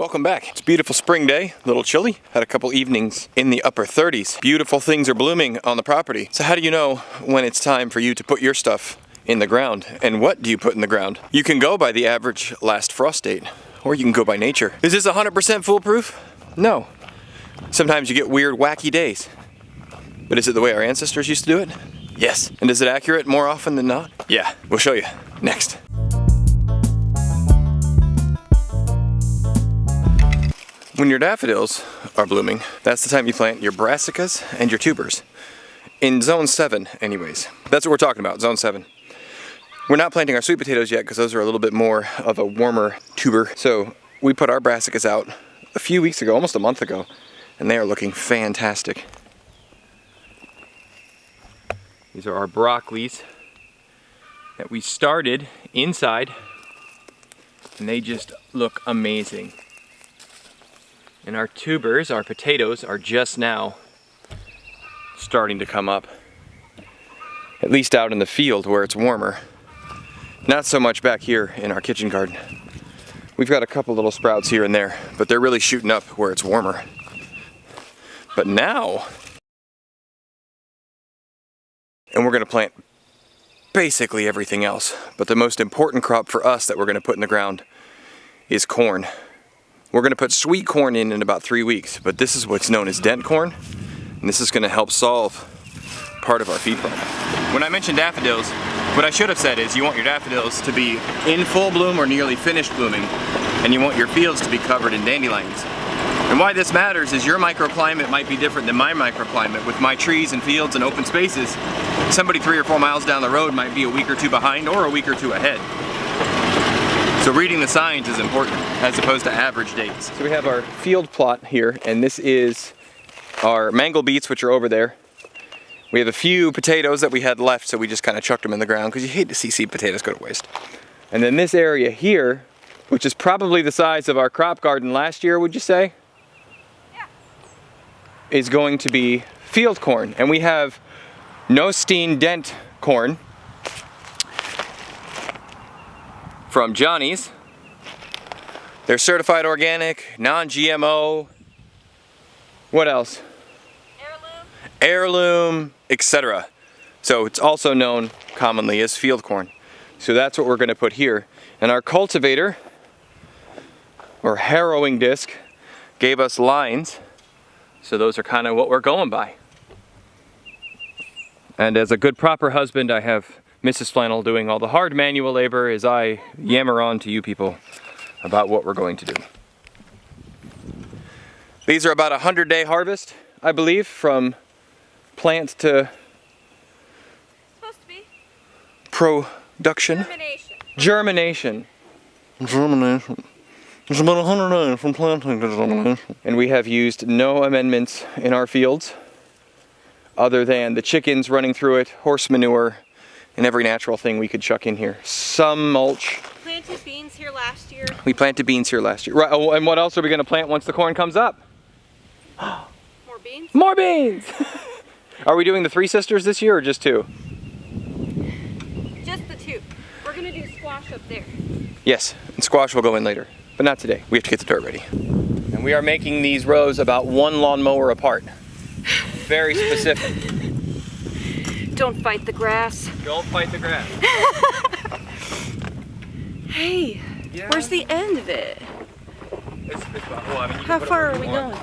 Welcome back. It's a beautiful spring day, a little chilly. Had a couple evenings in the upper 30s. Beautiful things are blooming on the property. So how do you know when it's time for you to put your stuff in the ground? And what do you put in the ground? You can go by the average last frost date, or you can go by nature. Is this 100% foolproof? No. Sometimes you get weird, wacky days. But is it the way our ancestors used to do it? Yes. And is it accurate more often than not? Yeah, we'll show you next. When your daffodils are blooming, that's the time you plant your brassicas and your tubers. In zone 7 anyways. That's what we're talking about, zone 7. We're not planting our sweet potatoes yet because those are a little bit more of a warmer tuber. So we put our brassicas out a few weeks ago, almost a month ago, and they are looking fantastic. These are our broccolis that we started inside, and they just look amazing. And our tubers, our potatoes, are just now starting to come up. At least out in the field where it's warmer. Not so much back here in our kitchen garden. We've got a couple little sprouts here and there, but they're really shooting up where it's warmer. But now, and we're gonna plant basically everything else, but the most important crop for us that we're gonna put in the ground is corn. We're gonna put sweet corn in about 3 weeks, but this is what's known as dent corn, and this is gonna help solve part of our feed problem. When I mentioned daffodils, what I should have said is you want your daffodils to be in full bloom or nearly finished blooming, and you want your fields to be covered in dandelions. And why this matters is your microclimate might be different than my microclimate. With my trees and fields and open spaces, somebody 3 or 4 miles down the road might be a week or two behind or a week or two ahead. So reading the signs is important as opposed to average dates. So we have our field plot here, and this is our mango beets, which are over there. We have a few potatoes that we had left, so we just kind of chucked them in the ground because you hate to see seed potatoes go to waste. And then this area here, which is probably the size of our crop garden last year, would you say? Yeah. Is going to be field corn. And we have no steen dent corn from Johnny's. They're certified organic, non-GMO. What else? Heirloom, etc. So it's also known commonly as field corn. So that's what we're going to put here. And our cultivator, or harrowing disc, gave us lines. So those are kind of what we're going by. And as a good proper husband, I have Mrs. Flannel doing all the hard manual labor as I yammer on to you people about what we're going to do. These are about a 100-day harvest, I believe, from plant to supposed to be production. Germination. It's about 100 days from planting to germination. And we have used no amendments in our fields other than the chickens running through it, horse manure, and every natural thing we could chuck in here. Some mulch. Planted beans here last year. We planted beans here last year. Right. Oh, and what else are we going to plant once the corn comes up? More beans? More beans! Are we doing the 3 sisters this year or just 2? Just the 2. We're going to do squash up there. Yes, and squash will go in later, but not today. We have to get the dirt ready. And we are making these rows about 1 lawnmower apart. Very specific. Don't fight the grass. Don't fight the grass. Hey, yeah. Where's the end of it? Well, I mean, how far are we going?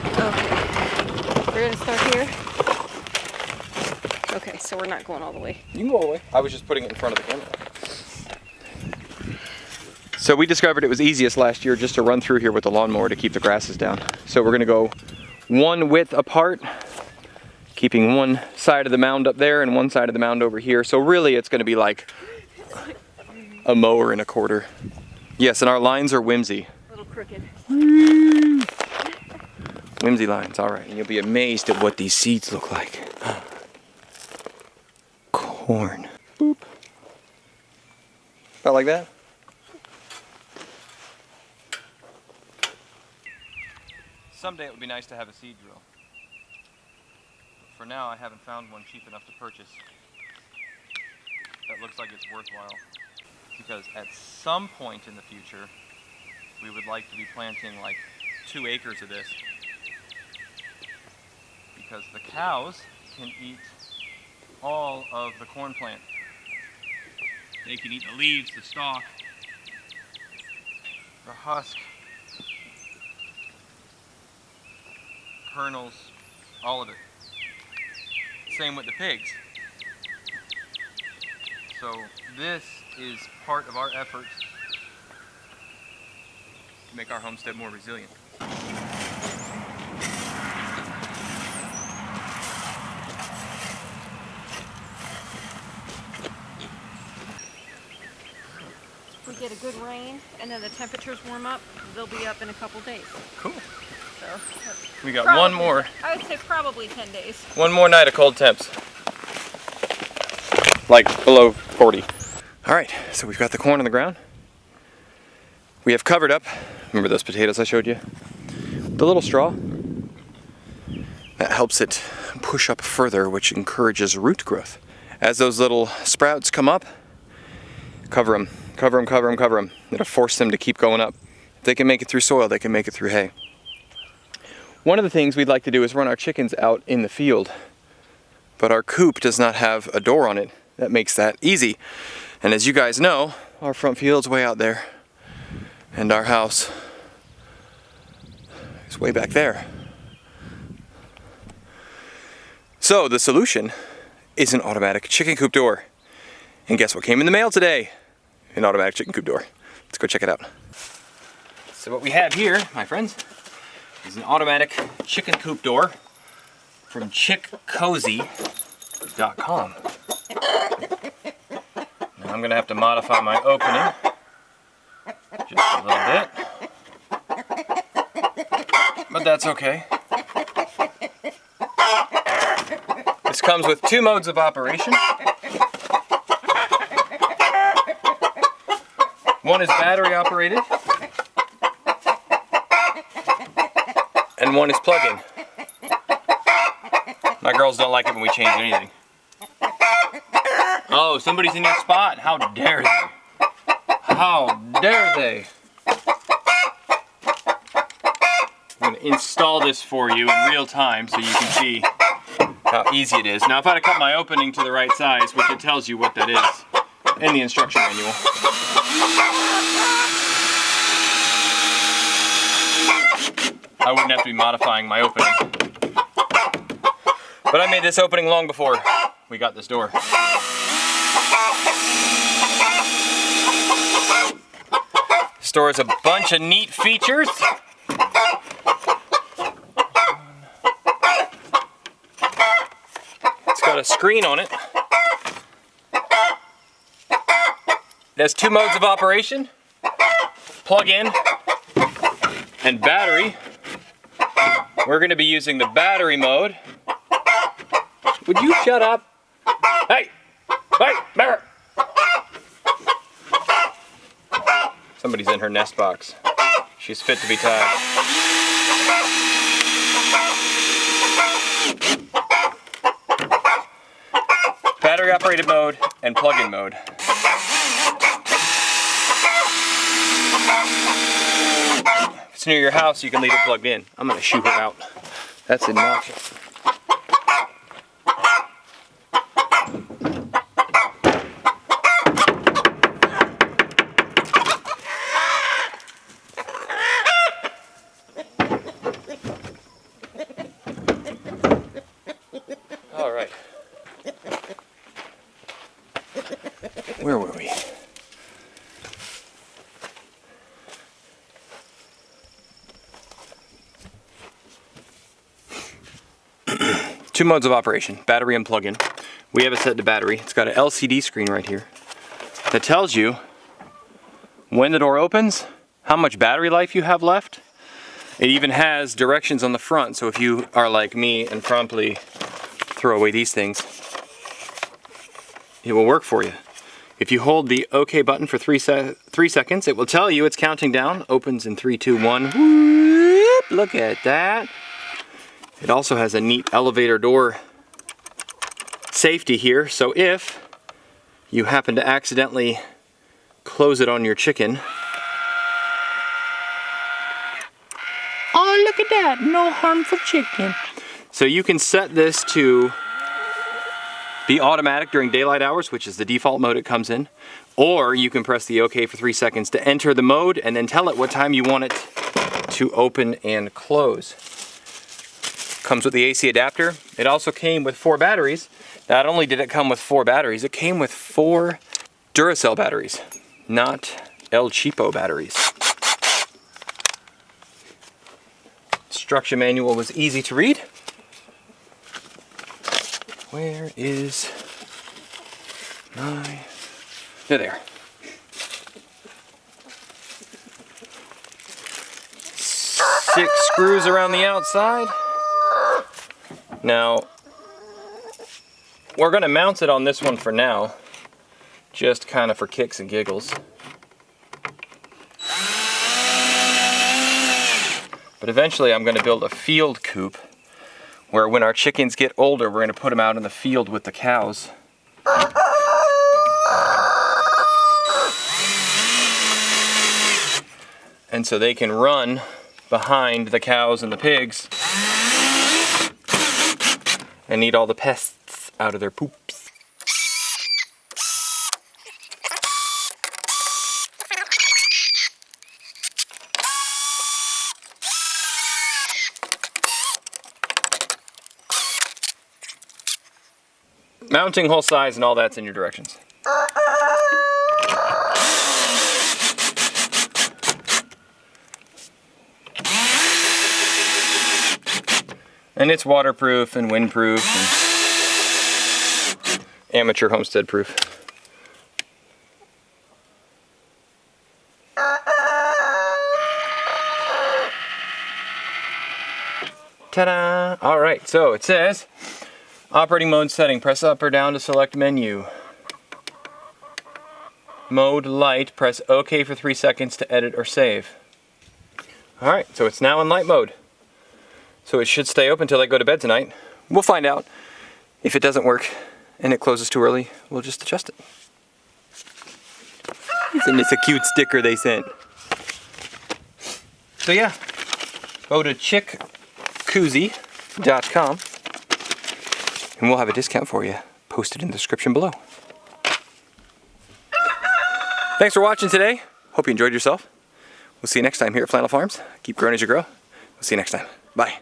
Okay. We're going to start here. Okay, so we're not going all the way. You can go all the way. I was just putting it in front of the camera. So we discovered it was easiest last year just to run through here with the lawnmower to keep the grasses down. So we're going to go 1 width apart, keeping one side of the mound up there and one side of the mound over here. So really it's going to be like a mower and a quarter. Yes, and our lines are whimsy. A little crooked. Whimsy lines, all right. And you'll be amazed at what these seeds look like. Corn. Boop. About like that? Someday it would be nice to have a seed drill. But for now, I haven't found one cheap enough to purchase that looks like it's worthwhile. Because at some point in the future, we would like to be planting like 2 acres of this, because the cows can eat all of the corn plant. They can eat the leaves, the stalk, the husk, kernels, all of it. Same with the pigs. So this is part of our effort to make our homestead more resilient. We get a good rain and then the temperatures warm up, they'll be up in a couple days. Cool. So We got one more. I would say probably 10 days. One more night of cold temps. Like below 40. All right, so we've got the corn on the ground. We have covered up, remember those potatoes I showed you? The little straw. That helps it push up further, which encourages root growth. As those little sprouts come up, cover them, cover them, cover them, cover them. It'll force them to keep going up. If they can make it through soil, they can make it through hay. One of the things we'd like to do is run our chickens out in the field, but our coop does not have a door on it. That makes that easy. And as you guys know, our front field's way out there, and our house is way back there. So the solution is an automatic chicken coop door. And guess what came in the mail today? An automatic chicken coop door. Let's go check it out. So what we have here, my friends, is an automatic chicken coop door from chickcozy.com. Now I'm gonna have to modify my opening just a little bit, but that's okay. This comes with 2 modes of operation. One is battery operated, and one is plug-in. My girls don't like it when we change anything. Oh, somebody's in your spot. How dare they? How dare they? I'm going to install this for you in real time so you can see how easy it is. Now, if I'd have cut my opening to the right size, which it tells you what that is in the instruction manual. I wouldn't have to be modifying my opening. But I made this opening long before we got this door. Stores a bunch of neat features. It's got a screen on it. It has 2 modes of operation, plug-in and battery. We're going to be using the battery mode. Would you shut up? Hey! Hey! Bear! Somebody's in her nest box. She's fit to be tied. Battery operated mode and plug-in mode. If it's near your house, you can leave it plugged in. I'm gonna shoot her out. That's obnoxious. All right. Where were we? Two modes of operation, battery and plug-in. We have it set to battery. It's got an LCD screen right here that tells you when the door opens, how much battery life you have left. It even has directions on the front, so if you are like me and promptly throw away these things, it will work for you. If you hold the OK button for 3 seconds, it will tell you it's counting down. Opens in 3, 2, 1. Whoop, look at that. It also has a neat elevator door safety here, so if you happen to accidentally close it on your chicken, Oh, look at that. No harmful chicken. So you can set this to be automatic during daylight hours, which is the default mode it comes in. Or you can press the OK for 3 seconds to enter the mode and then tell it what time you want it to open and close. Comes with the AC adapter. It also came with 4 batteries. Not only did it come with 4 batteries, it came with 4 Duracell batteries, not El Cheapo batteries. Instruction manual was easy to read. Where is my... There. 6 screws around the outside. Now, we're going to mount it on this one for now, just kind of for kicks and giggles. But eventually I'm going to build a field coop where when our chickens get older, we're going to put them out in the field with the cows. And so they can run behind the cows and the pigs and eat all the pests out of their poops. Mounting hole size and all that's in your directions. And it's waterproof and windproof and amateur homestead proof. Ta-da! Alright, so it says operating mode setting. Press up or down to select menu. Mode light. Press OK for 3 seconds to edit or save. Alright, so it's now in light mode. So it should stay open until I go to bed tonight. We'll find out. If it doesn't work and it closes too early, we'll just adjust it. Isn't this a cute sticker they sent? So yeah, go to chickkoozie.com and we'll have a discount for you posted in the description below. Thanks for watching today. Hope you enjoyed yourself. We'll see you next time here at Flannel Farms. Keep growing as you grow. We'll see you next time. Bye.